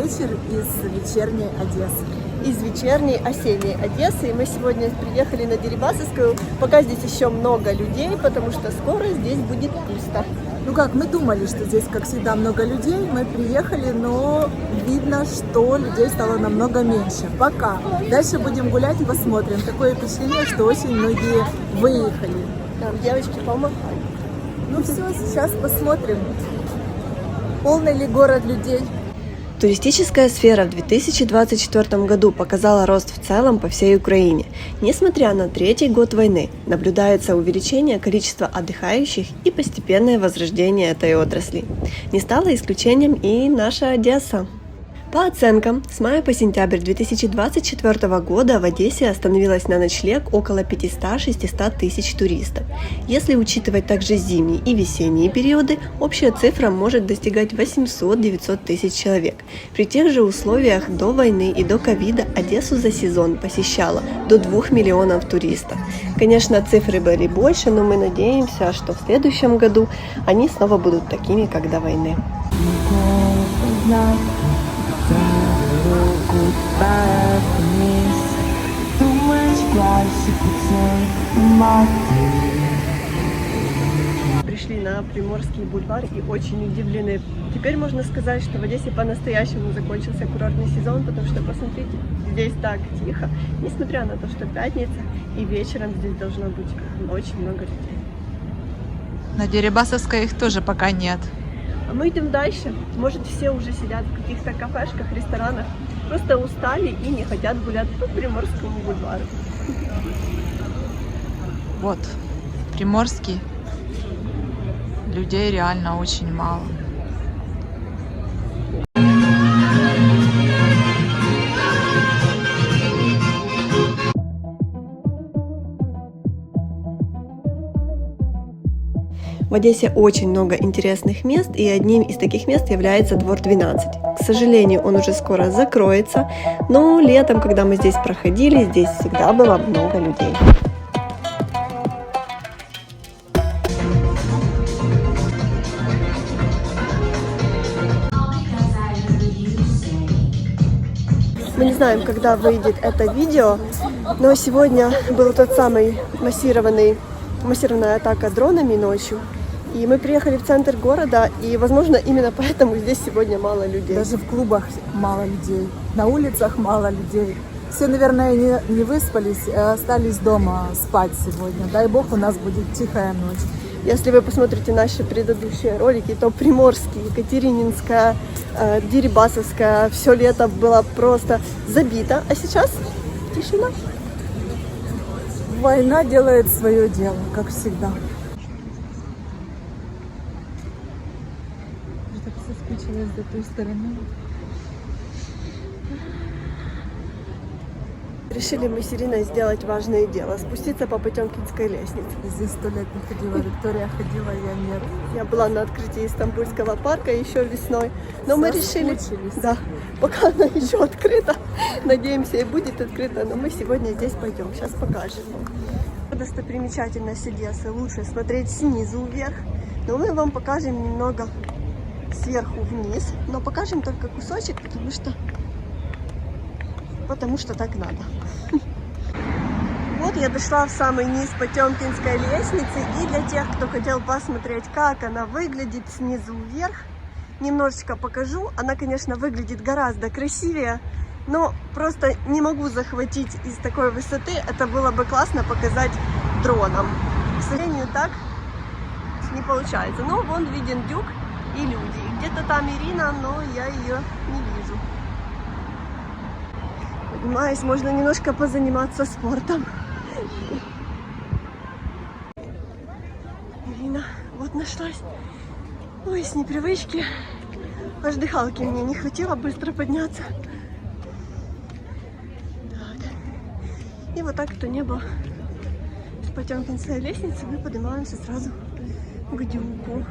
вечер из вечерней Одессы. Из вечерней осенней Одессы. И мы сегодня приехали на Дерибасовскую. Пока здесь еще много людей, потому что скоро здесь будет пусто. Ну как, мы думали, что здесь, как всегда, много людей. Мы приехали, но видно, что людей стало намного меньше. Пока. Дальше будем гулять и посмотрим. Такое впечатление, что очень многие выехали. Там девочки помахали. Ну все, сейчас посмотрим, полный ли город людей. Туристическая сфера в 2024 году показала рост в целом по всей Украине. Несмотря на третий год войны, наблюдается увеличение количества отдыхающих и постепенное возрождение этой отрасли. Не стало исключением и наша Одесса. По оценкам, с мая по сентябрь 2024 года в Одессе остановилось на ночлег около 500-600 тысяч туристов. Если учитывать также зимние и весенние периоды, общая цифра может достигать 800-900 тысяч человек. При тех же условиях до войны и до ковида Одессу за сезон посещало до 2 миллионов туристов. Конечно, цифры были больше, но мы надеемся, что в следующем году они снова будут такими, как до войны. Пришли на Приморский бульвар и очень удивлены. Теперь можно сказать, что в Одессе по-настоящему закончился курортный сезон, потому что, посмотрите, здесь так тихо, несмотря на то, что пятница, и вечером здесь должно быть очень много людей. На Дерибасовской их тоже пока нет. А мы идем дальше. Может, все уже сидят в каких-то кафешках, ресторанах, просто устали и не хотят гулять по Приморскому бульвару. Вот, Приморский. Людей реально очень мало. В Одессе очень много интересных мест, и одним из таких мест является Двор 12. К сожалению, он уже скоро закроется, но летом, когда мы здесь проходили, здесь всегда было много людей. Мы не знаем, когда выйдет это видео, но сегодня был тот самый массированная атака дронами ночью. И мы приехали в центр города, и, возможно, именно поэтому здесь сегодня мало людей. Даже в клубах мало людей, на улицах мало людей. Все, наверное, не выспались, а остались дома спать сегодня. Дай бог, у нас будет тихая ночь. Если вы посмотрите наши предыдущие ролики, то Приморский, Екатерининская, Дерибасовская, все лето было просто забито, а сейчас тишина. Война делает свое дело, как всегда. Я так соскучилась до той стороны. Решили мы с Ириной сделать важное дело, спуститься по Потемкинской лестнице. Здесь 100 лет не ходила, Виктория ходила, я нет. Я была на открытии Стамбульского парка еще весной, но мы решили, да, пока она еще открыта, надеемся, и будет открыта, но мы сегодня здесь пойдем, сейчас покажем. Достопримечательность Одессы лучше смотреть снизу вверх, но мы вам покажем немного сверху вниз, но покажем только кусочек, потому что так надо. Вот я дошла в самый низ Потемкинской лестницы, и для тех, кто хотел посмотреть, как она выглядит снизу вверх, немножечко покажу. Она, конечно, выглядит гораздо красивее, но просто не могу захватить из такой высоты. Это было бы классно показать дроном. К сожалению, так не получается. Но вон виден Дюк и люди. Где-то там Ирина, но я ее не вижу. Поднимаюсь, можно немножко позаниматься спортом. Ирина, вот нашлась. Ой, с непривычки. Аж дыхалки мне не хватило быстро подняться. Так. И вот так, кто не был с Потемкинской лестницы, мы поднимаемся сразу к Дюку.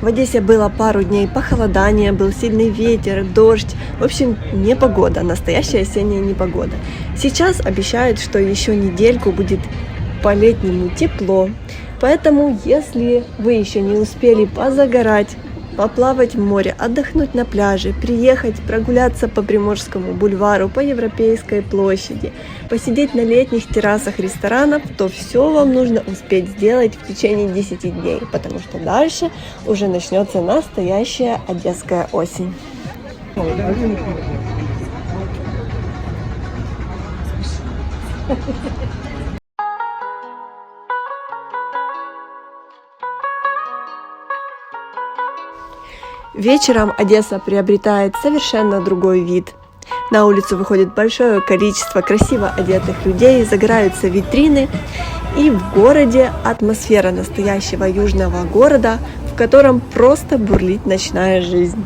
В Одессе было пару дней похолодания, был сильный ветер, дождь. В общем, непогода, настоящая осенняя непогода. Сейчас обещают, что еще недельку будет по-летнему тепло. Поэтому, если вы еще не успели позагорать, поплавать в море, отдохнуть на пляже, приехать, прогуляться по Приморскому бульвару, по Европейской площади, посидеть на летних террасах ресторанов, то все вам нужно успеть сделать в течение 10 дней, потому что дальше уже начнется настоящая одесская осень. Вечером Одесса приобретает совершенно другой вид. На улицу выходит большое количество красиво одетых людей, загораются витрины, и в городе атмосфера настоящего южного города, в котором просто бурлит ночная жизнь.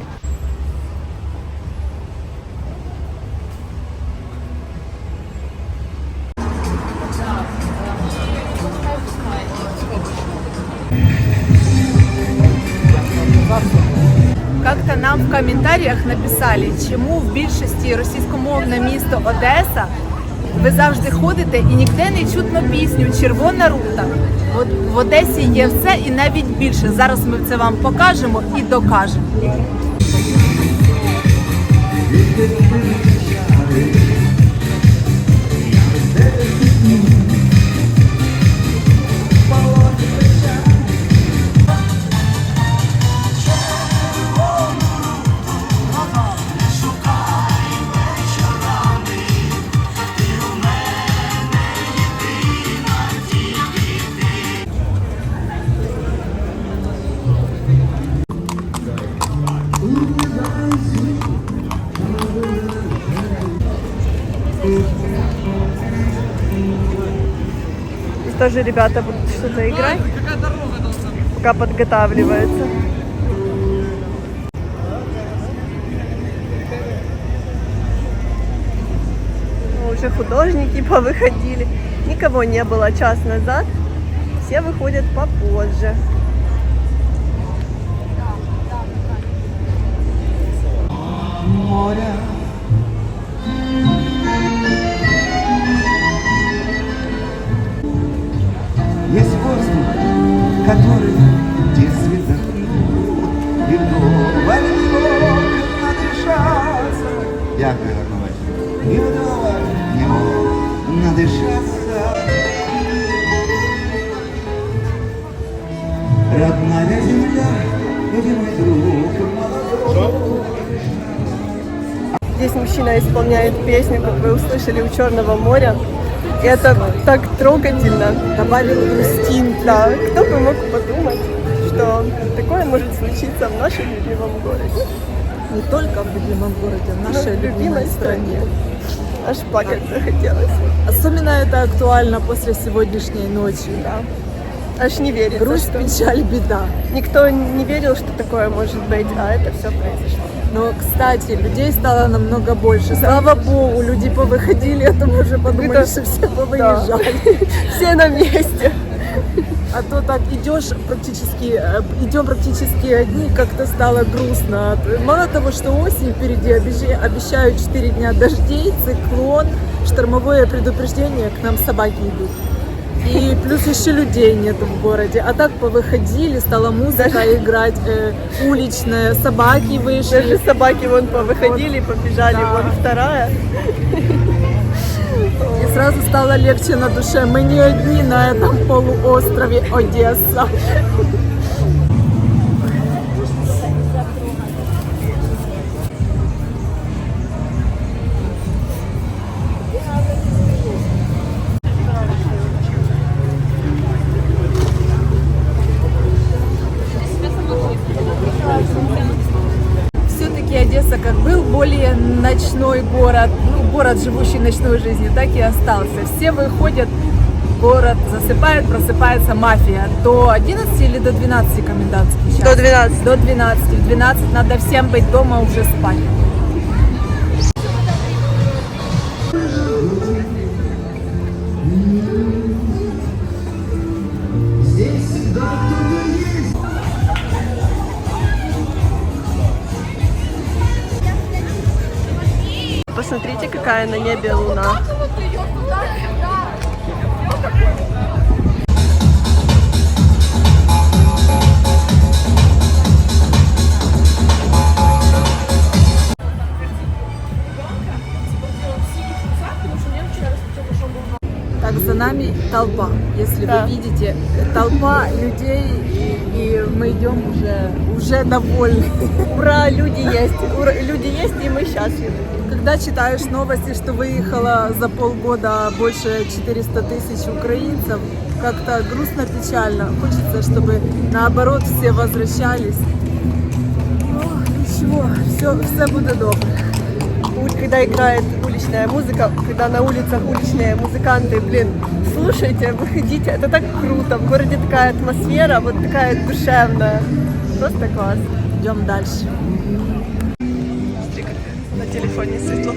Как-то нам в коментарях написали, чому в більшості російськомовне місто Одеса ви завжди ходите і ніде не чутно пісню «Червона рута». От в Одесі є все і навіть більше. Зараз ми це вам покажемо і докажемо. Здесь тоже ребята будут что-то играть, пока подготавливается. Уже художники повыходили. Никого не было час назад. Все выходят попозже. Море. Есть воздух, который детстве закрыл, и вдоволь него надышаться. Дякую, Арнович. И вдоволь него надышаться. Родная земля, любимый друг, молодой. Здесь мужчина исполняет песню, как вы услышали, у Черного моря. И это так трогательно. Добавил грустинки. Да, кто бы мог подумать, что такое может случиться в нашем любимом городе. Не только в любимом городе, в нашей любимой стране. Аж плакать захотелось. Особенно это актуально после сегодняшней ночи. Да. Аж не верится, Грусть, что печаль, беда. никто не верил, что такое может быть, а это все произошло. Но, кстати, людей стало намного больше. Слава богу, люди повыходили, а то мы уже подумали, что все повыезжали. Все на месте. А то так идем практически одни, как-то стало грустно. Мало того, что осень впереди, обещают 4 дня дождей, циклон, штормовое предупреждение, к нам собаки идут. И плюс еще людей нет в городе. А так повыходили, стала музыка играть, уличная, собаки вышли. Даже собаки вон повыходили, побежали, Да. вон вторая. И сразу стало легче на душе. Мы не одни на этом полуострове Одесса. Все-таки Одесса как был более ночной город, город, живущий ночной жизнью, так и остался. Все выходят, город засыпает, просыпается мафия. До 11 или до 12 комендантский час? До 12. До 12. В 12 надо всем быть дома, уже спать. Посмотрите, какая на небе луна. толпа. Если Да. вы видите, толпа людей, и мы идем уже довольны. Ура, люди есть! Ура, люди есть, и мы счастливы. Когда читаешь новости, что выехало за полгода больше 400 тысяч украинцев, как-то грустно, печально. Хочется, чтобы наоборот все возвращались. Ну, ничего, все будет добре. Когда играет уличная музыка, когда на улицах уличные музыканты, блин, слушайте, выходите, это так круто. В городе такая атмосфера, вот такая душевная. Просто класс. Идем дальше. Смотри, как на телефоне светло.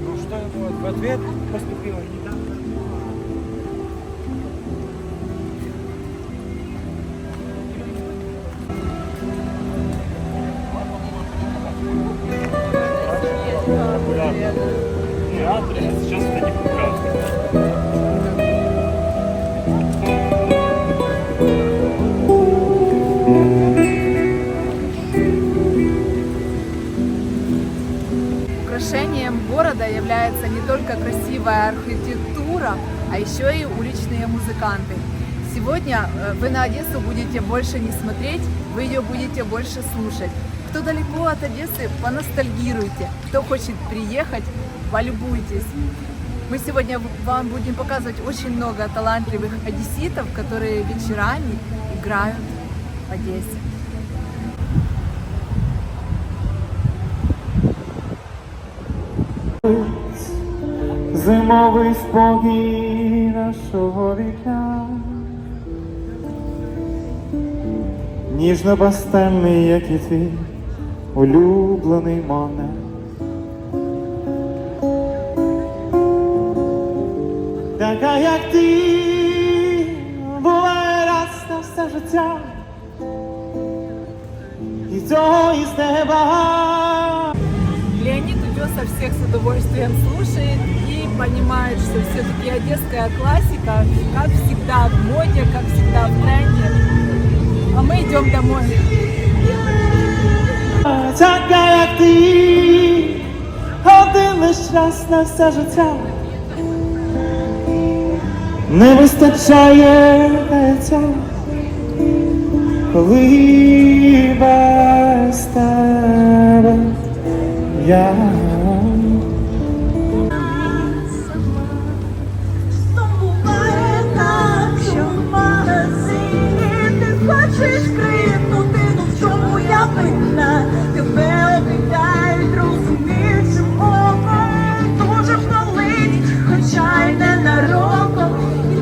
Ну что вот в ответ поступило недавно. Сейчас это не популярно. Украшением города является не только красивая архитектура, а еще и уличные музыканты. Сегодня вы на Одессу будете больше не смотреть, вы ее будете больше слушать. Кто далеко от Одессы, поностальгируйте. Кто хочет приехать, полюбуйтесь. Мы сегодня вам будем показывать очень много талантливых одесситов, которые вечерами играют в Одессе. Зимовий спокій нашого вікна, ніжно-пастельний, як і твій улюблений Моне. Така, як ти, буває раз на все життя, і того із неба. Леонид Утесов всех с удовольствием слушает и понимает, что все-таки одесская классика, как всегда в моде, как всегда в тренде. А мы идем домой. Така, як ти, один лиш раз на все життя. Не вистачає життя, коли без тебе я. Буває так, що в магазині ти хочеш крикнути, ну в чому я винна? Ти